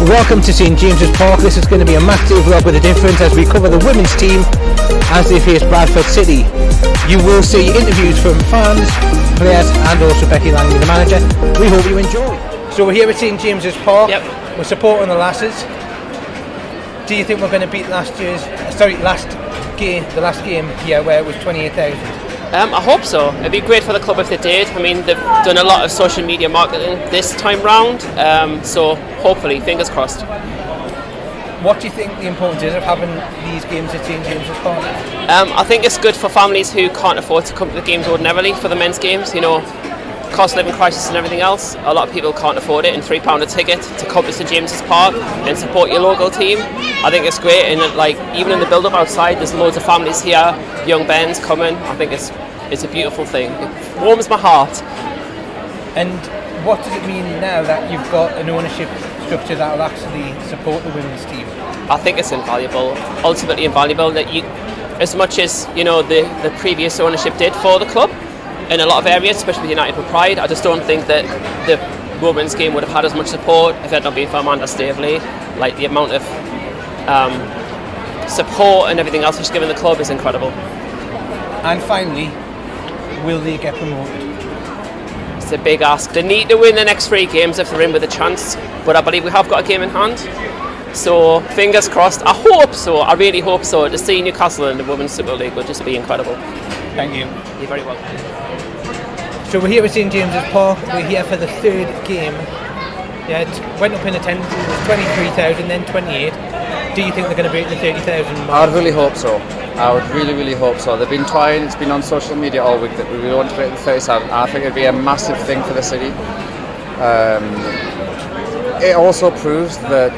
Welcome to St James's Park. This is going to be a massive vlog with a difference as we cover the women's team as they face Bradford City. You will see interviews from fans, players and also Becky Langley, the manager. We hope you enjoy. So we're here at St James's Park. Yep. We're supporting the lasses. Do you think we're going to beat the last game here where it was 28,000? I hope so. It'd be great for the club if they did. I mean, they've done a lot of social media marketing this time round, so hopefully, fingers crossed. What do you think the importance is of having these games at St James's Park? I think it's good for families who can't afford to come to the games ordinarily for the men's games. You know, cost of living crisis and everything else. A lot of people can't afford it, and £3 a ticket to come to St James's Park and support your local team. I think it's great, and even in the build-up outside, there's loads of families here, young bands coming. I think it's a beautiful thing. It warms my heart. And what does it mean now that you've got an ownership structure that will actually support the women's team? I think it's invaluable, ultimately invaluable, that you, as much as the previous ownership did for the club in a lot of areas, especially with United with Pride, I just don't think that the women's game would have had as much support if it had not been for Amanda Staveley. Like, the amount of support and everything else she's given the club is incredible. And finally, will they get promoted? It's a big ask. They need to win the next 3 games if they're in with a chance, but I believe we have got a game in hand. So fingers crossed. I hope so. I really hope so. To see Newcastle in the Women's Super League would just be incredible. Thank you. You're very welcome. So we're here at St James's Park. We're here for the 3rd game. Yeah, it went up in attendance. It was 23,000, then 28. Do you think they're going to break the 30,000 mark? I would really hope so. I would really hope so. They've been trying, it's been on social media all week that we really want to break the 30,000. I think it'd be a massive thing for the city. It also proves that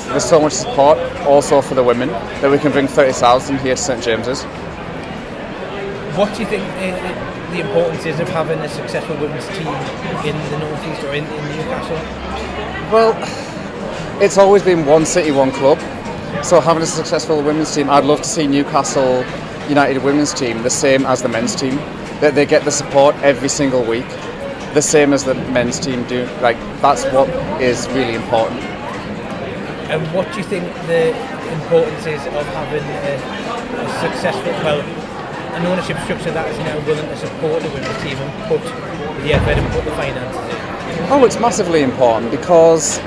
there's so much support also for the women that we can bring 30,000 here to St James's. What do you think the importance is of having a successful women's team in the North East or in Newcastle? Well, it's always been one city, one club. So having a successful women's team, I'd love to see Newcastle United Women's team the same as the men's team. That they get the support every single week, the same as the men's team do. Like, that's what is really important. And what do you think the importance is of having a successful, an ownership structure that is now willing to support the women's team and put the effort and put the finances in? Oh, it's massively important because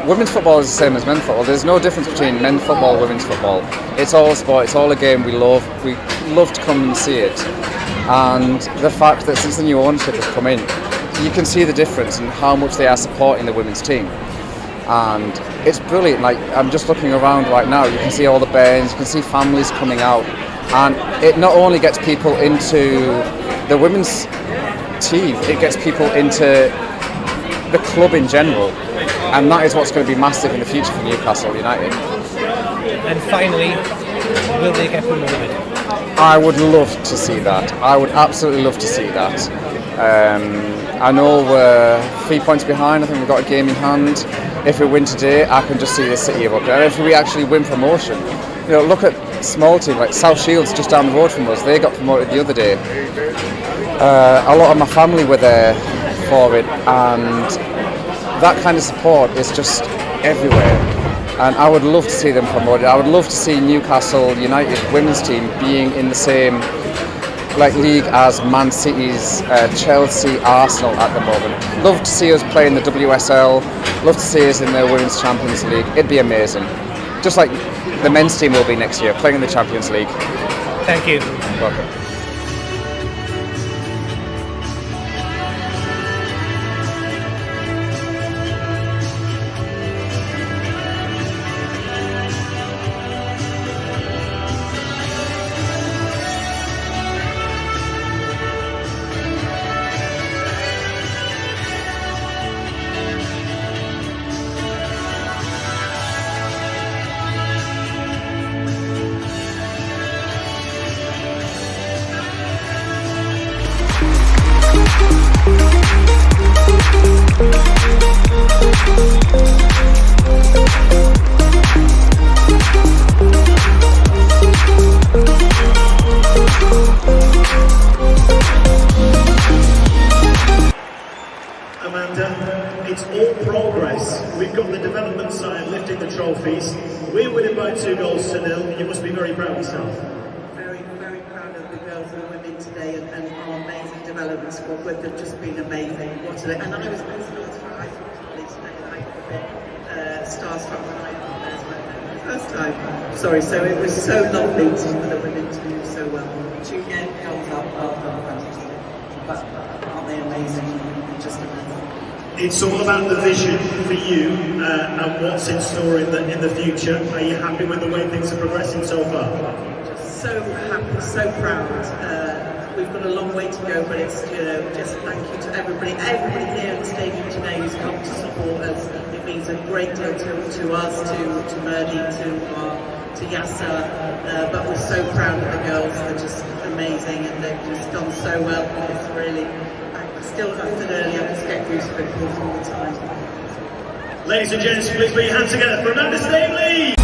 women's football is the same as men's football. There's no difference between men's football and women's football. It's all a sport, it's all a game we love. We love to come and see it. And the fact that since the new ownership has come in, you can see the difference in how much they are supporting the women's team. And it's brilliant. Like, I'm just looking around right now, you can see all the bands, you can see families coming out. And it not only gets people into the women's team, it gets people into the club in general, and that is what's going to be massive in the future for Newcastle United. And finally, will they get promoted? I would love to see that. I would absolutely love to see that. I know we're 3 points behind. I think we've got a game in hand. If we win today, I can just see the city up there. If we actually win promotion, look at small team like South Shields just down the road from us. They got promoted the other day. A lot of my family were there for it, and that kind of support is just everywhere, and I would love to see them promoted. I would love to see Newcastle United women's team being in the same league as Man City's, Chelsea, Arsenal at the moment. Love to see us play in the WSL, love to see us in the Women's Champions League. It'd be amazing, just like the men's team will be next year, playing in the Champions League. Thank you. Welcome. twice. We've got the development side lifting the trophies. We're winning by 2-0. You must be very proud of yourself. Very, very proud of the girls and the women today and our amazing development squad. They've just been amazing. What a day. And I was starstruck today, and I got a bit starstruck when I got the first time. Sorry, so it was so lovely for the women to do so well. To get girls up, fantastic. But aren't they amazing? Just amazing. It's all about the vision for you and what's in store in the future. Are you happy with the way things are progressing so far? Just so happy, so proud. We've got a long way to go, but it's just thank you to everybody here at the stadium today who's come to support us. It means a great deal to us, to Merdy, to Yasser, but we're so proud of the girls. They're just amazing and they've just done so well. It's really, still, as I said earlier, I just get goosebumps all the time. Ladies and gents, please put your hands together for Amanda Stanley!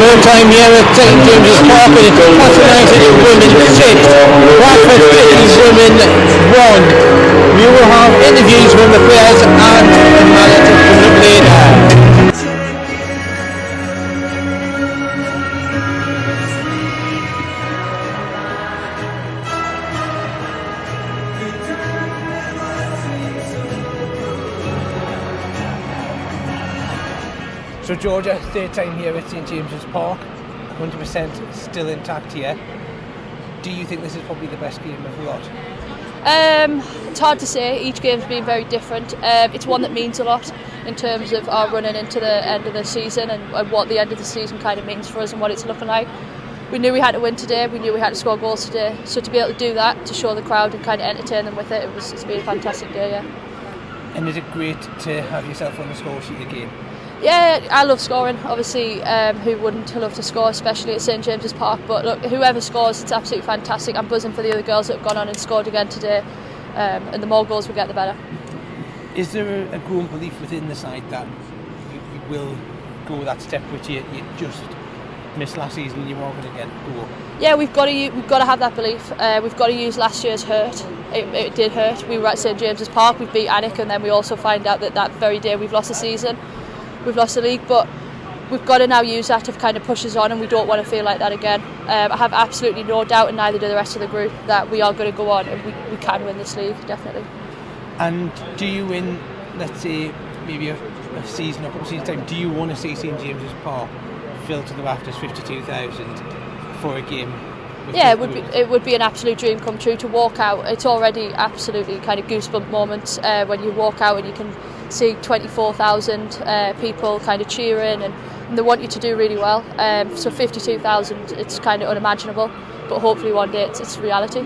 Full time here at St James's Park, and it's Newcastle United Women 6, Bradford City Women 1. We will have interviews from the players and the manager coming up later. So Georgia, third time here at St James's Park, 100% still intact here. Do you think this is probably the best game of the lot? It's hard to say. Each game's been very different. It's one that means a lot in terms of our running into the end of the season and what the end of the season kind of means for us and what it's looking like. We knew we had to win today, we knew we had to score goals today, so to be able to do that, to show the crowd and kind of entertain them with it's been a fantastic day, yeah. And is it great to have yourself on the score sheet again? Yeah, I love scoring, obviously. Who wouldn't love to score, especially at St James's Park? But look, whoever scores, it's absolutely fantastic. I'm buzzing for the other girls that have gone on and scored again today, and the more goals we get, the better. Is there a growing belief within the side that you will go that step which you just missed last season and you are going to get go? Yeah, we've got to have that belief. We've got to use last year's hurt. It did hurt. We were at St James's Park, we beat Alnwick, and then we also find out that very day we've lost the season. We've lost the league, but we've got to now use that to kind of push us on, and we don't want to feel like that again. I have absolutely no doubt, and neither do the rest of the group, that we are going to go on and we can win this league, definitely. And do you win, let's say, maybe a season or a couple of seasons time, do you want to see St James's Park filled to the rafters, 52,000 for a game? Yeah, it would be an absolute dream come true to walk out. It's already absolutely kind of goosebump moments when you walk out and you can see 24,000 people kind of cheering and they want you to do really well. So 52,000, it's kind of unimaginable, but hopefully one day it's reality.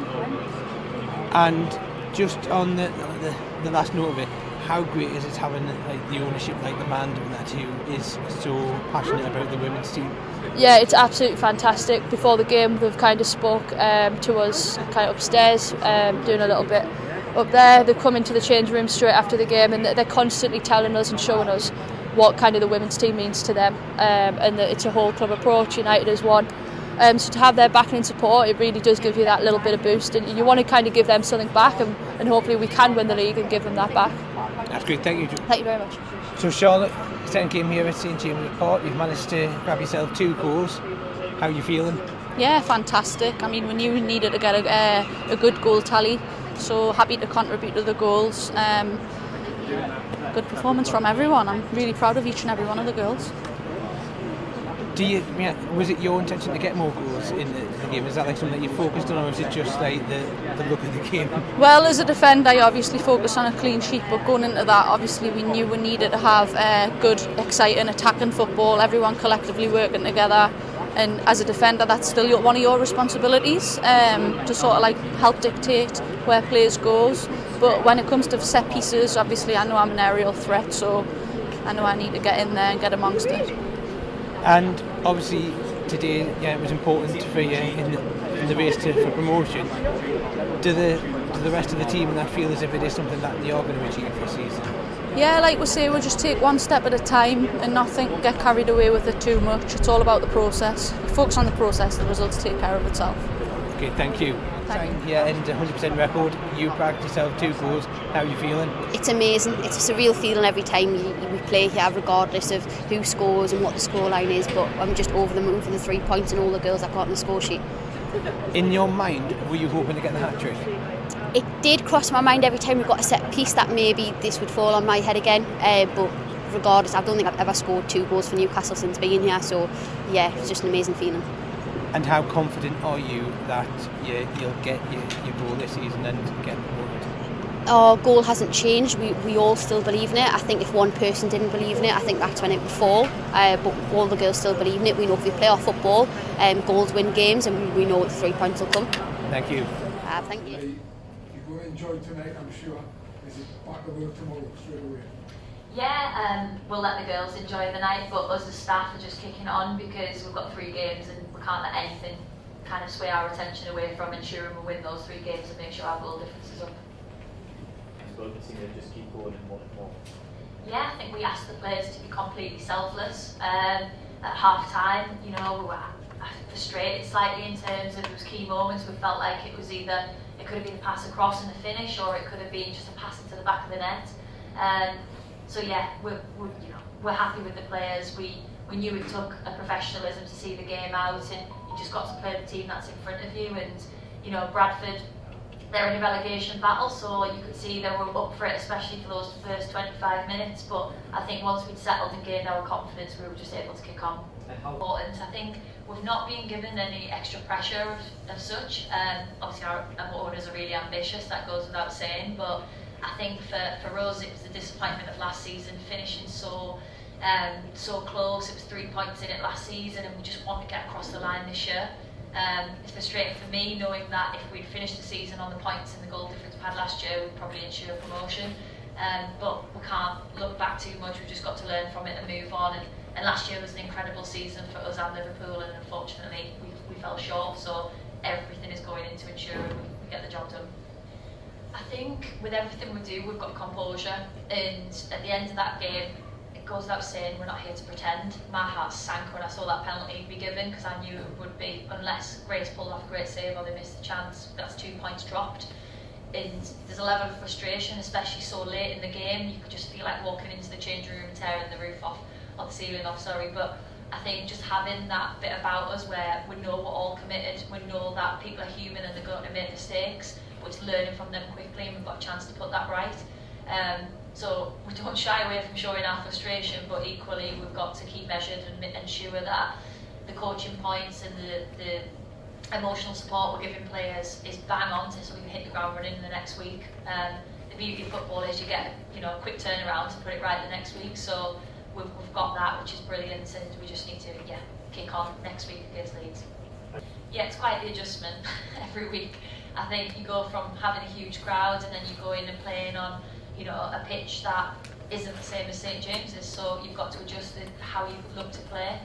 And just on the last note of it, how great is it having like the ownership like the man doing that who is so passionate about the women's team? Yeah, it's absolutely fantastic. Before the game they've kind of spoke to us kind of upstairs, doing a little bit up there. They come into the change room straight after the game and they're constantly telling us and showing us what kind of the women's team means to them, and that it's a whole club approach, United as one. So to have their backing and support, it really does give you that little bit of boost, and you want to kind of give them something back, and hopefully we can win the league and give them that back. That's great, thank you. Thank you very much. So Charlotte, second game here at St James's Park, you've managed to grab yourself 2 goals. How are you feeling? Yeah, fantastic. I mean, we knew we needed to get a good goal tally, so happy to contribute to the goals. Good performance from everyone. I'm really proud of each and every one of the girls. Was it your intention to get more goals in the game? Is that like something that you focused on, or is it just like the look of the game? Well, as a defender, I obviously focused on a clean sheet, but going into that, obviously we knew we needed to have good, exciting, attacking football, everyone collectively working together. And as a defender, that's still one of your responsibilities, to sort of like help dictate where players goes. But when it comes to set pieces, obviously I know I'm an aerial threat, so I know I need to get in there and get amongst it. And obviously today, yeah, it was important for you in in the race for promotion. Do the rest of the team and that feel as if it is something that they are going to achieve this season? Yeah, like we say, we'll just take one step at a time and not get carried away with it too much. It's all about the process. You focus on the process, the results take care of itself. Okay, thank you. Yeah, and 100% record. You bagged yourself 2 goals. How are you feeling? It's amazing. It's a surreal feeling every time we play here, regardless of who scores and what the scoreline is. But I'm just over the moon for the 3 points and all the girls I've got on the score sheet. In your mind, were you hoping to get the hat-trick? It did cross my mind every time we got a set piece that maybe this would fall on my head again. But regardless, I don't think I've ever scored 2 goals for Newcastle since being here. So yeah, it's just an amazing feeling. And how confident are you that you'll get your goal this season and get promoted? Our goal hasn't changed. We all still believe in it. I think if one person didn't believe in it, I think that's when it would fall. But all the girls still believe in it. We know if we play our football, goals win games, and we know the 3 points will come. Thank you. Thank you. You're going to enjoy tonight, I'm sure. Is it back to work tomorrow straight away? Yeah, we'll let the girls enjoy the night, but us as staff are just kicking on because we've got 3 games and we can't let anything kind of sway our attention away from ensuring we win those 3 games and make sure our goal difference is up. Just keep going and more. Yeah, I think we asked the players to be completely selfless. At half time, we were frustrated slightly in terms of those key moments. We felt like it was either, it could have been a pass across and a finish, or it could have been just a pass into the back of the net. So yeah, we're happy with the players. We knew it took a professionalism to see the game out, and you just got to play the team that's in front of you. And Bradford, they're in a relegation battle, so you could see they were up for it, especially for those first 25 minutes. But I think once we'd settled and gained our confidence, we were just able to kick on. Important. I think we've not been given any extra pressure of such. Obviously, our owners are really ambitious. That goes without saying, but I think for us, it was the disappointment of last season, finishing so close. It was 3 points in it last season, and we just want to get across the line this year. It's frustrating for me knowing that if we'd finished the season on the points and the goal difference we had last year, we'd probably ensure promotion. But we can't look back too much. We've just got to learn from it and move on. And last year was an incredible season for us and Liverpool, and unfortunately we fell short. So everything is going into ensuring we get the job done. I think with everything we do, we've got composure, and at the end of that game, it goes without saying we're not here to pretend. My heart sank when I saw that penalty be given, because I knew it would be, unless Grace pulled off a great save or they missed the chance. That's 2 points dropped, and there's a level of frustration, especially so late in the game. You could just feel like walking into the changing room and tearing the roof off, or the ceiling off, sorry. But I think just having that bit about us where we know we're all committed, we know that people are human and they're going to make mistakes, but it's learning from them quickly, and we've got a chance to put that right. So we don't shy away from showing our frustration, but equally we've got to keep measured and ensure that the coaching points and the emotional support we're giving players is bang on to, so we can hit the ground running in the next week. The beauty of football is you get a quick turnaround to put it right the next week, so we've got that, which is brilliant, and we just need to kick on next week against Leeds. Yeah, it's quite the adjustment every week. I think you go from having a huge crowd and then you go in and playing on a pitch that isn't the same as St James's, so you've got to adjust how you look to play.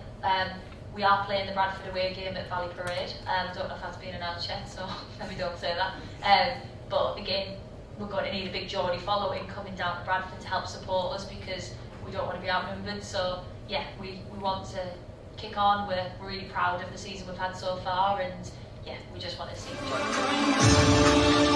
We are playing the Bradford away game at Valley Parade. Don't know if that's been announced yet, so maybe don't say that. But again, we're going to need a big Geordie following coming down to Bradford to help support us, because we don't want to be outnumbered. So yeah, we want to kick on. We're really proud of the season we've had so far, and yeah, we just want to see the joy.